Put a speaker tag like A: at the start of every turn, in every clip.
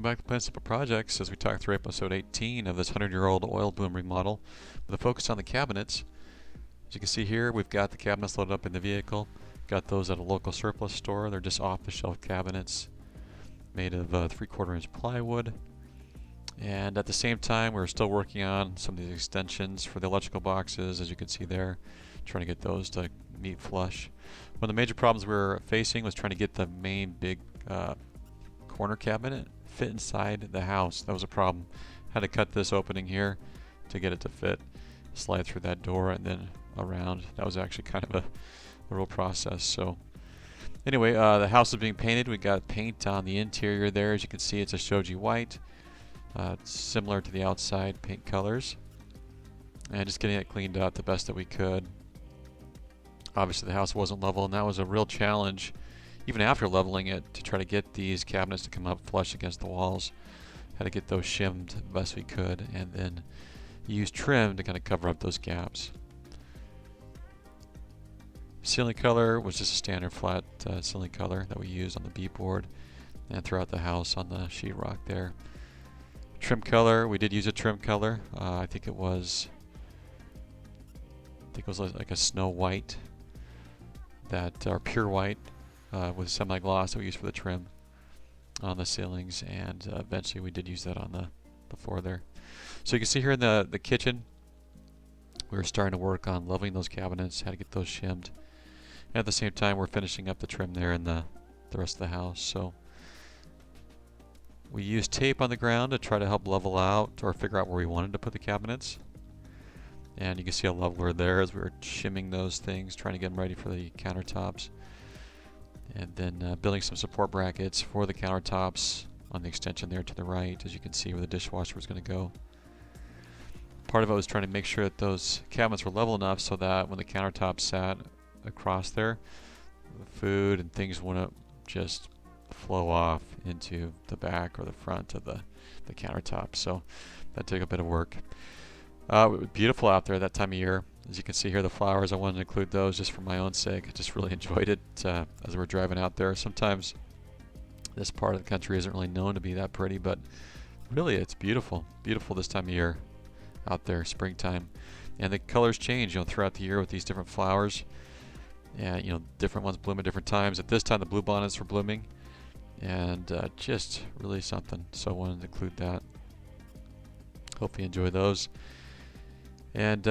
A: back to Plant Simple Projects as we talk through episode 18 of this 100-year-old oil boom remodel with a focus on the cabinets. As you can see here, we've got the cabinets loaded up in the vehicle. Got those at a local surplus store. They're just off-the-shelf cabinets made of 3/4-inch plywood. And at the same time, we're still working on some of these extensions for the electrical boxes, as you can see there, trying to get those to meet flush. One of the major problems we were facing was trying to get the main big corner cabinet fit inside the house. That was a problem. Had to cut this opening here to get it to fit, slide through that door and then around. That was actually kind of a real process. So anyway, the house is being painted. We got paint on the interior there. As you can see, it's a shoji white. It's similar to the outside paint colors. And just getting it cleaned up the best that we could. Obviously the house wasn't level, and that was a real challenge even after leveling it to try to get these cabinets to come up flush against the walls. Had to get those shimmed the best we could and then use trim to kind of cover up those gaps. Ceiling color was just a standard flat ceiling color that we used on the bead-board and throughout the house on the sheetrock there. Trim color, we did use a trim color. I think it was like a snow white, or pure white with semi-gloss that we used for the trim on the ceilings, and eventually we did use that on the floor there. So you can see here in the kitchen, we were starting to work on leveling those cabinets, how to get those shimmed. And at the same time, we're finishing up the trim there in the rest of the house. So we used tape on the ground to try to help level out or figure out where we wanted to put the cabinets. And you can see a leveler there as we were shimming those things, trying to get them ready for the countertops. And then building some support brackets for the countertops on the extension there to the right, as you can see where the dishwasher was going to go. Part of it was trying to make sure that those cabinets were level enough so that when the countertop sat across there, the food and things wouldn't just flow off into the back or the front of the countertop. So that took a bit of work. It was beautiful out there that time of year. As you can see here, the flowers, I wanted to include those just for my own sake. I just really enjoyed it as we were driving out there. Sometimes this part of the country isn't really known to be that pretty, but really it's beautiful. Beautiful this time of year out there, springtime. And the colors change, throughout the year with these different flowers. And, different ones bloom at different times. At this time, the bluebonnets were blooming. And just really something. So I wanted to include that. Hope you enjoy those. And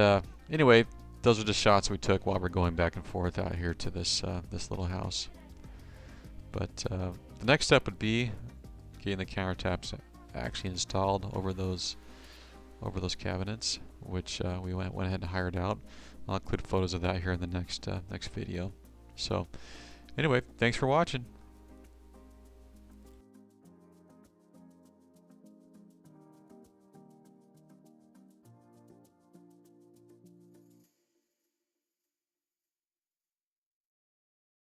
A: anyway, those are just shots we took while we're going back and forth out here to this little house. But the next step would be getting the countertops actually installed over those cabinets, which we went ahead and hired out. I'll include photos of that here in the next video. So anyway, thanks for watching.